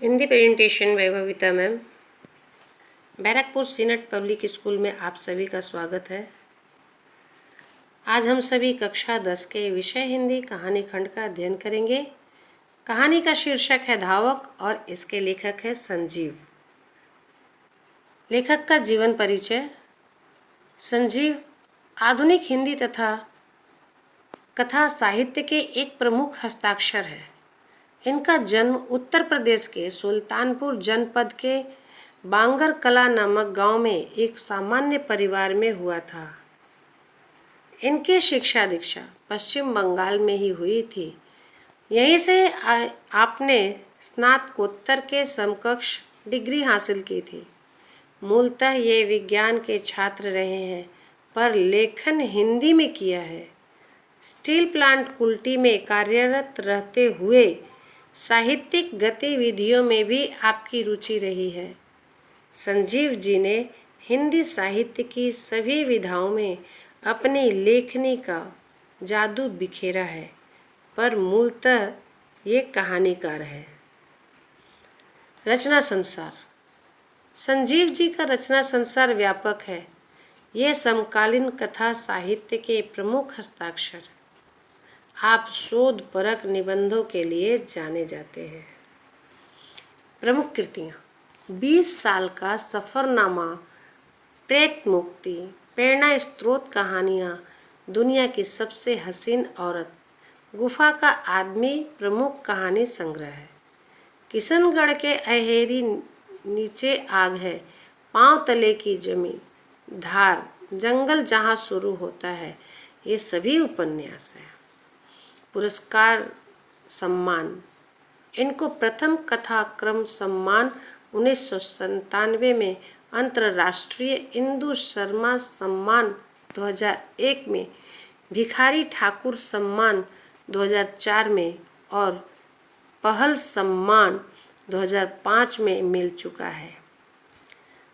Hindi presentation Vaibhavita ma'am. Barrackpore senate public school में आप सभी का स्वागत है। आज हम सभी कक्षा 10 के विषय हिंदी कहानी खंड का अध्ययन करेंगे। कहानी का शीर्षक है धावक और इसके लेखक है संजीव। लेखक का जीवन परिचय। संजीव आधुनिक हिंदी तथा कथा साहित्य के एक प्रमुख हस्ताक्षर है। इनका जन्म उत्तर प्रदेश के सुल्तानपुर जनपद के बांगर कला नामक गांव में एक सामान्य परिवार में हुआ था। इनकी शिक्षा दीक्षा पश्चिम बंगाल में ही हुई थी। यहीं से आपने स्नातकोत्तर के समकक्ष डिग्री हासिल की थी। मूलतः ये विज्ञान के छात्र रहे हैं, पर लेखन हिंदी में किया है। स्टील प्लांट कुल्टी में कार्यरत रहते हुए साहित्यिक गतिविधियों में भी आपकी रुचि रही है। संजीव जी ने हिंदी साहित्य की सभी विधाओं में अपनी लेखनी का जादू बिखेरा है, पर मूलतः ये कहानीकार है। रचना संसार। संजीव जी का रचना संसार व्यापक है। ये समकालीन कथा साहित्य के प्रमुख हस्ताक्षर। आप शोध परक निबंधों के लिए जाने जाते हैं। प्रमुख कृतियाँ: 20 साल का सफ़रनामा, प्रेत मुक्ति, प्रेरणा स्रोत कहानियाँ, दुनिया की सबसे हसीन औरत, गुफा का आदमी प्रमुख कहानी संग्रह है। किशनगढ़ के अहेरी नीचे आग है, पांव तले की जमीन, धार, जंगल जहाँ शुरू होता है, ये सभी उपन्यास हैं। पुरस्कार सम्मान। इनको प्रथम कथाक्रम सम्मान 1997 में, अंतर्राष्ट्रीय इंदु शर्मा सम्मान 2001 में, भिखारी ठाकुर सम्मान 2004 में और पहल सम्मान 2005 में मिल चुका है।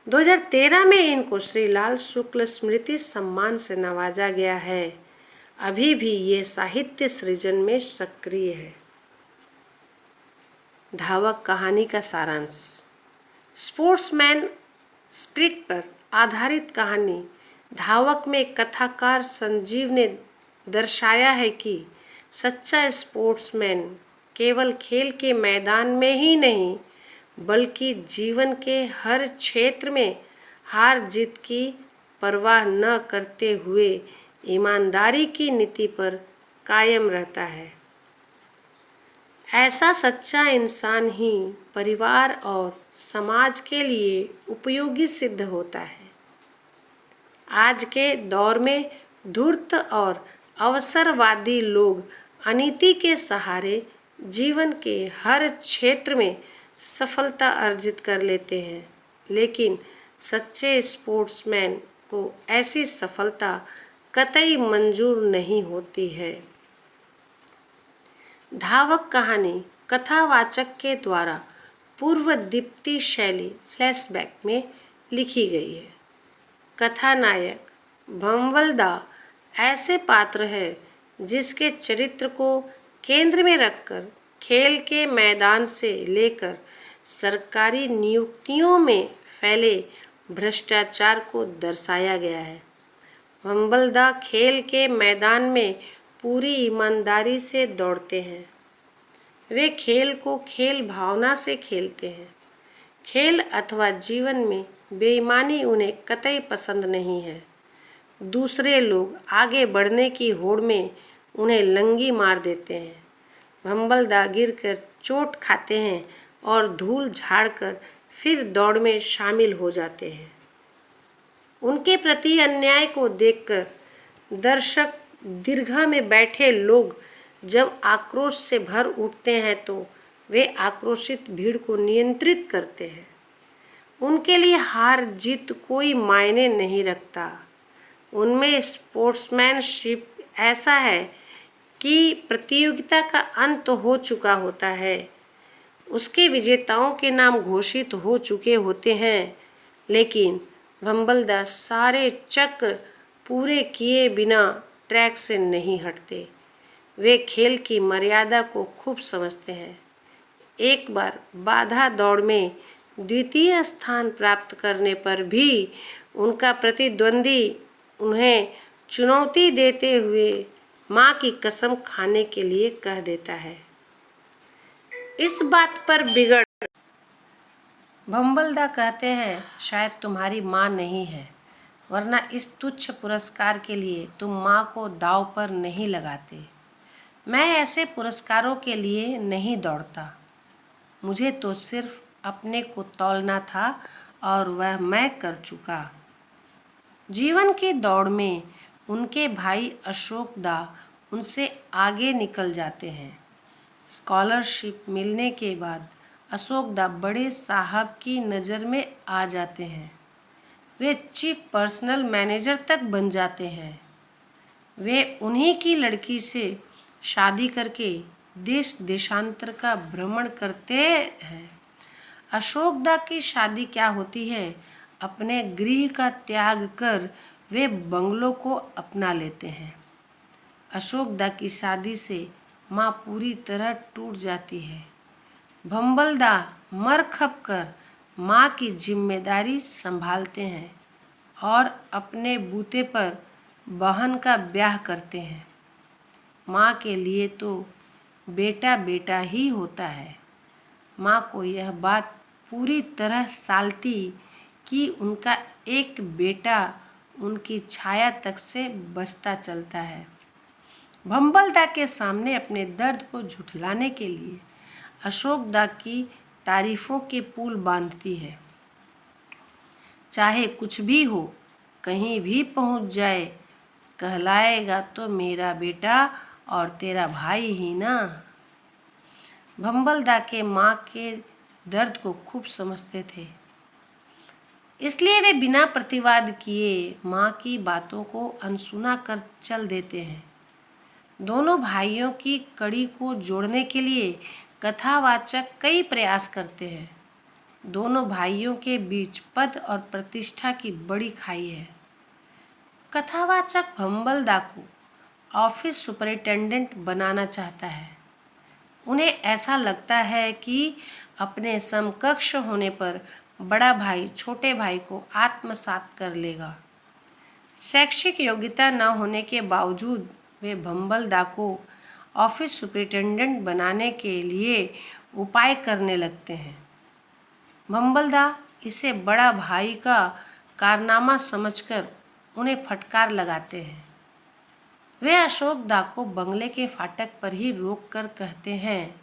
2013 में इनको श्री लाल शुक्ल स्मृति सम्मान से नवाजा गया है। अभी भी ये साहित्य सृजन में सक्रिय है। धावक कहानी का सारांश। स्पोर्ट्समैन स्पिरिट पर आधारित कहानी धावक में कथाकार संजीव ने दर्शाया है कि सच्चा स्पोर्ट्समैन केवल खेल के मैदान में ही नहीं, बल्कि जीवन के हर क्षेत्र में हार जीत की परवाह न करते हुए ईमानदारी की नीति पर कायम रहता है। ऐसा सच्चा इंसान ही परिवार और समाज के लिए उपयोगी सिद्ध होता है। आज के दौर में धूर्त और अवसरवादी लोग अनीति के सहारे जीवन के हर क्षेत्र में सफलता अर्जित कर लेते हैं, लेकिन सच्चे स्पोर्ट्समैन को ऐसी सफलता कतई मंजूर नहीं होती है। धावक कहानी कथावाचक के द्वारा पूर्व दीप्ति शैली फ्लैशबैक में लिखी गई है। कथानायक भंवलदा ऐसे पात्र है जिसके चरित्र को केंद्र में रखकर खेल के मैदान से लेकर सरकारी नियुक्तियों में फैले भ्रष्टाचार को दर्शाया गया है। भंवलदा खेल के मैदान में पूरी ईमानदारी से दौड़ते हैं। वे खेल को खेल भावना से खेलते हैं। खेल अथवा जीवन में बेईमानी उन्हें कतई पसंद नहीं है। दूसरे लोग आगे बढ़ने की होड़ में उन्हें लंगी मार देते हैं। भंवलदा गिरकर चोट खाते हैं और धूल झाड़कर फिर दौड़ में शामिल हो जाते हैं। उनके प्रति अन्याय को देखकर दर्शक दीर्घा में बैठे लोग जब आक्रोश से भर उठते हैं तो वे आक्रोशित भीड़ को नियंत्रित करते हैं। उनके लिए हार जीत कोई मायने नहीं रखता। उनमें स्पोर्ट्समैनशिप ऐसा है कि प्रतियोगिता का अंत हो चुका होता है, उसके विजेताओं के नाम घोषित हो चुके होते हैं, लेकिन भंवलदा सारे चक्र पूरे किए बिना ट्रैक से नहीं हटते। वे खेल की मर्यादा को खूब समझते हैं। एक बार बाधा दौड़ में द्वितीय स्थान प्राप्त करने पर भी उनका प्रतिद्वंदी उन्हें चुनौती देते हुए माँ की कसम खाने के लिए कह देता है। इस बात पर बिगड़ भंबलदा कहते हैं, शायद तुम्हारी माँ नहीं है, वरना इस तुच्छ पुरस्कार के लिए तुम माँ को दांव पर नहीं लगाते। मैं ऐसे पुरस्कारों के लिए नहीं दौड़ता, मुझे तो सिर्फ अपने को तौलना था और वह मैं कर चुका। जीवन की दौड़ में उनके भाई अशोक दा उनसे आगे निकल जाते हैं। स्कॉलरशिप मिलने के बाद अशोक दा बड़े साहब की नज़र में आ जाते हैं। वे चीफ पर्सनल मैनेजर तक बन जाते हैं। वे उन्हीं की लड़की से शादी करके देश देशांतर का भ्रमण करते हैं। अशोक दा की शादी क्या होती है, अपने गृह का त्याग कर वे बंगलों को अपना लेते हैं। अशोक दा की शादी से माँ पूरी तरह टूट जाती है। भंबलदा मर खप कर माँ की जिम्मेदारी संभालते हैं और अपने बूते पर बहन का ब्याह करते हैं। माँ के लिए तो बेटा बेटा ही होता है। माँ को यह बात पूरी तरह सालती कि उनका एक बेटा उनकी छाया तक से बचता चलता है। भंबलदा के सामने अपने दर्द को झुठलाने के लिए अशोक दा की तारीफ़ों के पुल बांधती है। चाहे कुछ भी हो, कहीं भी पहुंच जाए, कहलाएगा तो मेरा बेटा और तेरा भाई ही ना। भंबलदा के माँ के दर्द को खूब समझते थे, इसलिए वे बिना प्रतिवाद किए माँ की बातों को अनसुना कर चल देते हैं। दोनों भाइयों की कड़ी को जोड़ने के लिए कथावाचक कई प्रयास करते हैं। दोनों भाइयों के बीच पद और प्रतिष्ठा की बड़ी खाई है। कथावाचक भंबलदा को ऑफिस सुपरिटेंडेंट बनाना चाहता है। उन्हें ऐसा लगता है कि अपने समकक्ष होने पर बड़ा भाई छोटे भाई को आत्मसात कर लेगा। शैक्षिक योग्यता न होने के बावजूद वे भंबलदा को ऑफिस सुपरिटेंडेंट बनाने के लिए उपाय करने लगते हैं। भंबलदा इसे बड़ा भाई का कारनामा समझकर उन्हें फटकार लगाते हैं। वे अशोक दा को बंगले के फाटक पर ही रोक कर कहते हैं,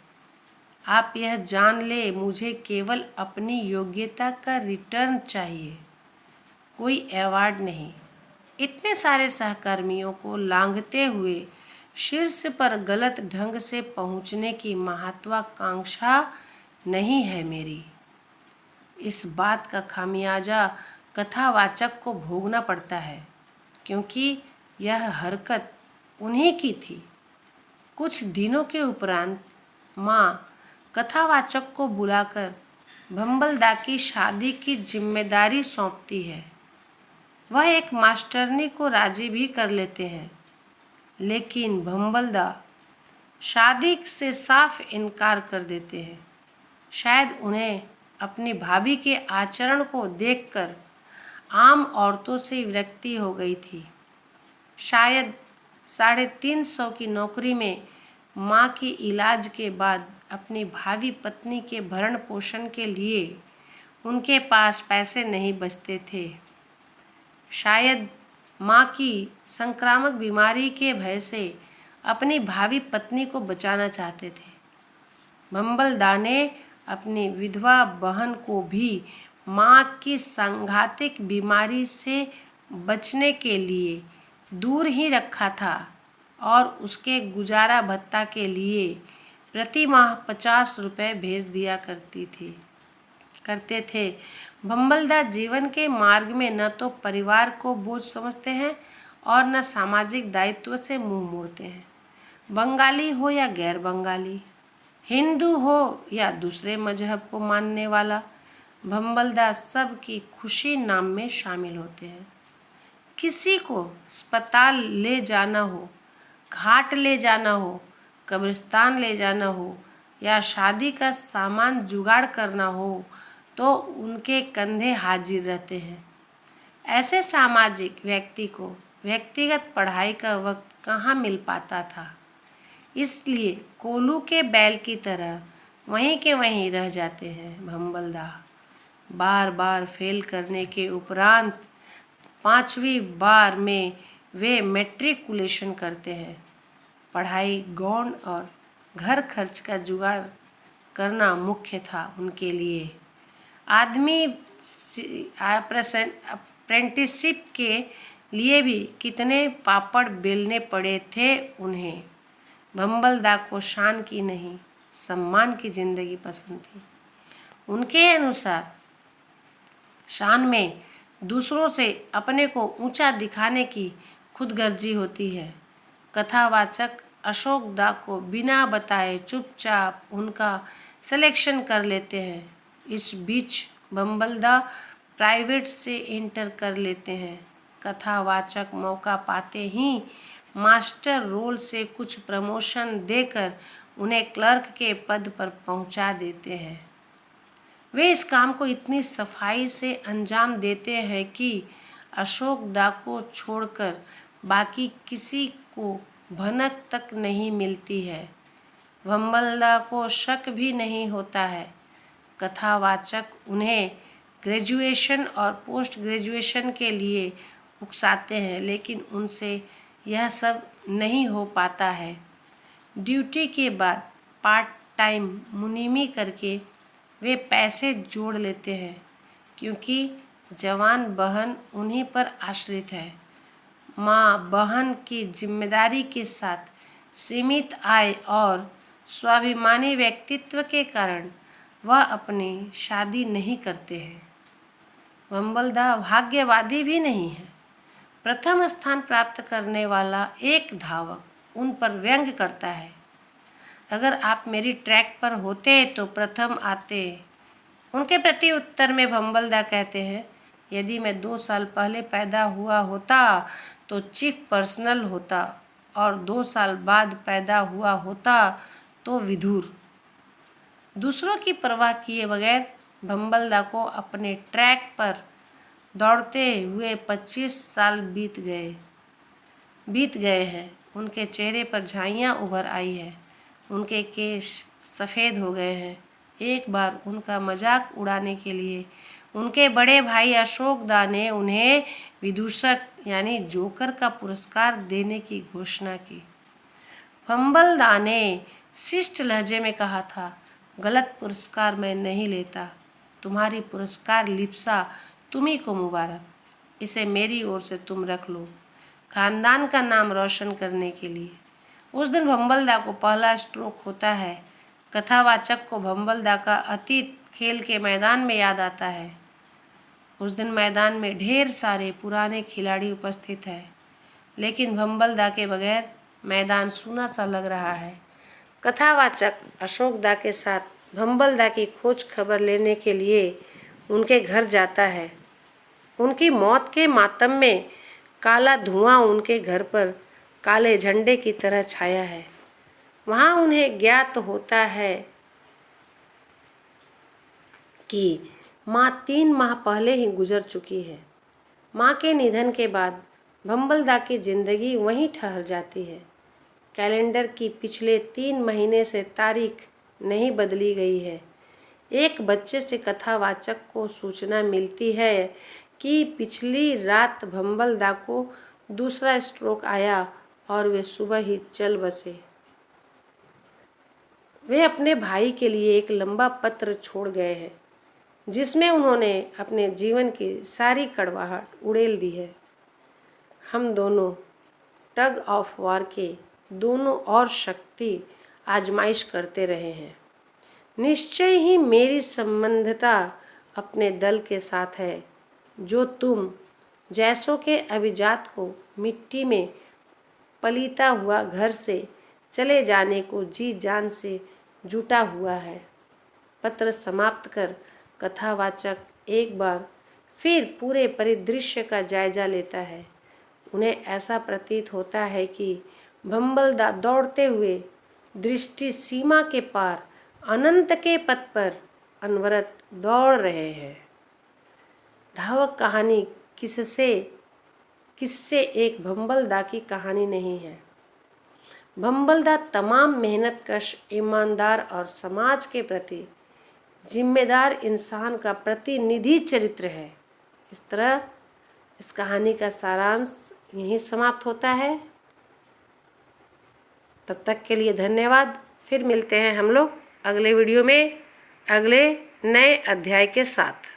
आप यह जान ले, मुझे केवल अपनी योग्यता का रिटर्न चाहिए, कोई अवार्ड नहीं। इतने सारे सहकर्मियों को लांघते हुए शीर्ष पर गलत ढंग से पहुंचने की महत्वाकांक्षा नहीं है मेरी। इस बात का खामियाजा कथावाचक को भोगना पड़ता है, क्योंकि यह हरकत उन्हीं की थी। कुछ दिनों के उपरांत माँ कथावाचक को बुलाकर भंबलदा की शादी की जिम्मेदारी सौंपती है। वह एक मास्टरनी को राजी भी कर लेते हैं, लेकिन भंबलदा शादी से साफ इनकार कर देते हैं। शायद उन्हें अपनी भाभी के आचरण को देखकर आम औरतों से विरक्ति हो गई थी। शायद 350 की नौकरी में माँ के इलाज के बाद अपनी भावी पत्नी के भरण पोषण के लिए उनके पास पैसे नहीं बचते थे। शायद माँ की संक्रामक बीमारी के भय से अपनी भावी पत्नी को बचाना चाहते थे। भंबलदा ने अपनी विधवा बहन को भी माँ की सांघातिक बीमारी से बचने के लिए दूर ही रखा था और उसके गुजारा भत्ता के लिए प्रति माह 50 रुपये भेज दिया करते थे। भंबलदा जीवन के मार्ग में न तो परिवार को बोझ समझते हैं और न सामाजिक दायित्व से मुंह मोड़ते हैं। बंगाली हो या गैर बंगाली, हिंदू हो या दूसरे मजहब को मानने वाला, भंबलदा सब की खुशी नाम में शामिल होते हैं। किसी को अस्पताल ले जाना हो, घाट ले जाना हो, कब्रिस्तान ले जाना हो या शादी का सामान जुगाड़ करना हो तो उनके कंधे हाजिर रहते हैं। ऐसे सामाजिक व्यक्ति को व्यक्तिगत पढ़ाई का वक्त कहाँ मिल पाता था। इसलिए कोलू के बैल की तरह वहीं के वहीं रह जाते हैं भंबलदाह। बार बार फेल करने के उपरांत 5वीं बार में वे मैट्रिकुलेशन करते हैं। पढ़ाई गौण और घर खर्च का जुगाड़ करना मुख्य था उनके लिए। आदमी अप्रेंटिसशिप के लिए भी कितने पापड़ बेलने पड़े थे उन्हें। भंबलदाह को शान की नहीं, सम्मान की जिंदगी पसंद थी। उनके अनुसार शान में दूसरों से अपने को ऊंचा दिखाने की खुदगर्जी होती है। कथावाचक अशोक दा को बिना बताए चुपचाप उनका सिलेक्शन कर लेते हैं। इस बीच भंबलदाह प्राइवेट से इंटर कर लेते हैं। कथावाचक मौका पाते ही मास्टर रोल से कुछ प्रमोशन देकर उन्हें क्लर्क के पद पर पहुंचा देते हैं। वे इस काम को इतनी सफाई से अंजाम देते हैं कि अशोक दा को छोड़कर बाकी किसी को भनक तक नहीं मिलती है। भंबलदाह को शक भी नहीं होता है। कथावाचक उन्हें ग्रेजुएशन और पोस्ट ग्रेजुएशन के लिए उकसाते हैं, लेकिन उनसे यह सब नहीं हो पाता है। ड्यूटी के बाद पार्ट टाइम मुनीमी करके वे पैसे जोड़ लेते हैं, क्योंकि जवान बहन उन्हीं पर आश्रित है। माँ बहन की जिम्मेदारी के साथ सीमित आय और स्वाभिमानी व्यक्तित्व के कारण वह अपनी शादी नहीं करते हैं। भंबलदाह भाग्यवादी भी नहीं है। प्रथम स्थान प्राप्त करने वाला एक धावक उन पर व्यंग करता है। अगर आप मेरी ट्रैक पर होते तो प्रथम आते। उनके प्रति उत्तर में भंबलदाह कहते हैं, यदि मैं 2 साल पहले पैदा हुआ होता तो चीफ पर्सनल होता, और 2 साल बाद पैदा हुआ होता तो विधुर। दूसरों की परवाह किए बगैर भंबलदाह को अपने ट्रैक पर दौड़ते हुए 25 साल बीत गए हैं। उनके चेहरे पर झाइयाँ उभर आई है। उनके केश सफ़ेद हो गए हैं। एक बार उनका मजाक उड़ाने के लिए उनके बड़े भाई अशोक दा ने उन्हें विदूषक यानी जोकर का पुरस्कार देने की घोषणा की। भंबलदाह ने शिष्ट लहजे में कहा था, गलत पुरस्कार मैं नहीं लेता। तुम्हारी पुरस्कार लिप्सा तुम्ही को मुबारक। इसे मेरी ओर से तुम रख लो, खानदान का नाम रोशन करने के लिए। उस दिन भंबलदाह को पहला स्ट्रोक होता है। कथावाचक को भंबलदाह का अतीत खेल के मैदान में याद आता है। उस दिन मैदान में ढेर सारे पुराने खिलाड़ी उपस्थित हैं, लेकिन भंबलदाह के बगैर मैदान सूना सा लग रहा है। कथावाचक अशोक दा के साथ भंबलदाह की खोज खबर लेने के लिए उनके घर जाता है। उनकी मौत के मातम में काला धुआं उनके घर पर काले झंडे की तरह छाया है। वहाँ उन्हें ज्ञात होता है कि माँ 3 माह पहले ही गुजर चुकी है। माँ के निधन के बाद भंबलदाह की जिंदगी वहीं ठहर जाती है। कैलेंडर की पिछले 3 महीने से तारीख नहीं बदली गई है। एक बच्चे से कथावाचक को सूचना मिलती है कि पिछली रात भंबलदाह को दूसरा स्ट्रोक आया और वे सुबह ही चल बसे। वे अपने भाई के लिए एक लंबा पत्र छोड़ गए हैं, जिसमें उन्होंने अपने जीवन की सारी कड़वाहट उड़ेल दी है। हम दोनों टग ऑफ वार के दोनों और शक्ति आजमाइश करते रहे हैं। निश्चय ही मेरी संबंधता अपने दल के साथ है, जो तुम जैसों के अभिजात को मिट्टी में पलीता हुआ घर से चले जाने को जी जान से जुटा हुआ है। पत्र समाप्त कर कथावाचक एक बार फिर पूरे परिदृश्य का जायजा लेता है। उन्हें ऐसा प्रतीत होता है कि भंबलदाह दौड़ते हुए दृष्टि सीमा के पार अनंत के पथ पर अनवरत दौड़ रहे हैं। धावक कहानी किससे एक भंबलदा की कहानी नहीं है। भंबलदा तमाम मेहनतकश, ईमानदार और समाज के प्रति जिम्मेदार इंसान का प्रतिनिधि चरित्र है। इस तरह इस कहानी का सारांश यहीं समाप्त होता है। तब तक के लिए धन्यवाद। फिर मिलते हैं हम लोग अगले वीडियो में अगले नए अध्याय के साथ।